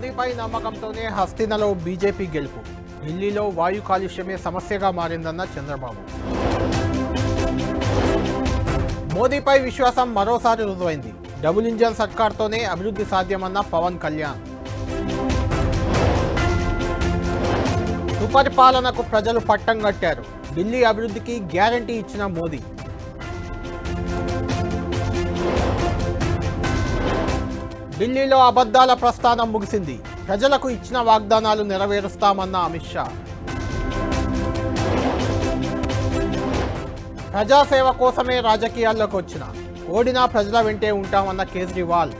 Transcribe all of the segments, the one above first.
మోదీపై నమ్మకంతోనే హస్తినలో బీజేపీ గెలుపు. ఢిల్లీలో వాయు కాలుష్యమే సమస్యగా మారిందన్న చంద్రబాబు. మోదీపై విశ్వాసం మరోసారి రుజువైంది. డబుల్ ఇంజన్ సర్కార్తోనే అభివృద్ధి సాధ్యమన్న పవన్ కళ్యాణ్. సుపరిపాలనకు ప్రజలు పట్టం కట్టారు. ఢిల్లీ అభివృద్ధికి గ్యారంటీ ఇచ్చిన మోదీ. ఢిల్లీలో అబద్ధాల ప్రస్థానం ముగిసింది. ప్రజలకు ఇచ్చిన వాగ్దానాలు నెరవేరుస్తామన్న అమిత్ షా. ప్రజాసేవ కోసమే రాజకీయాల్లోకి వచ్చిన ఓడినా ప్రజల వెంటే ఉంటామన్న కేజ్రీవాల్.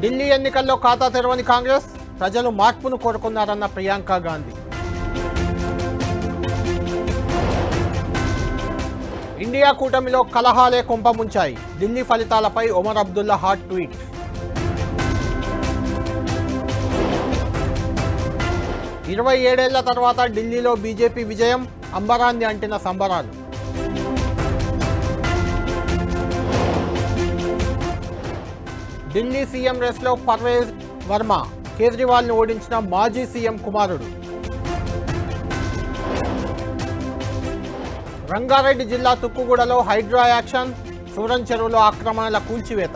ఢిల్లీ ఎన్నికల్లో ఖాతా తెరవని కాంగ్రెస్, ప్రజలు మార్పును కోరుకున్నారన్న ప్రియాంక గాంధీ. ఇండియా కూటమిలో కలహాలే కొంపముంచాయి. ఢిల్లీ ఫలితాలపై ఒమర్ అబ్దుల్లా హాట్ ట్వీట్. ఇరవై ఏడేళ్ల తర్వాత ఢిల్లీలో బీజేపీ విజయం, అంబరాన్ని అంటిన సంబరాలు. ఢిల్లీ సీఎం రేస్లో పర్వేజ్ వర్మ, కేజ్రీవాల్ను ఓడించిన మాజీ సీఎం కుమారుడు. రంగారెడ్డి జిల్లా తుక్కుగూడలో హైడ్రా యాక్షన్, సూరన్ చెరువులో ఆక్రమణల కూల్చివేత.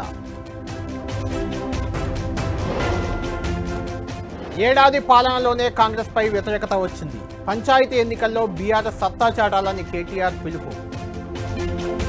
ఏడాది పాలనలోనే కాంగ్రెస్పై వ్యతిరేకత వచ్చింది. పంచాయతీ ఎన్నికల్లో బీఆర్ఎస్ సత్తా చాటాలని కేటీఆర్ పిలుపు.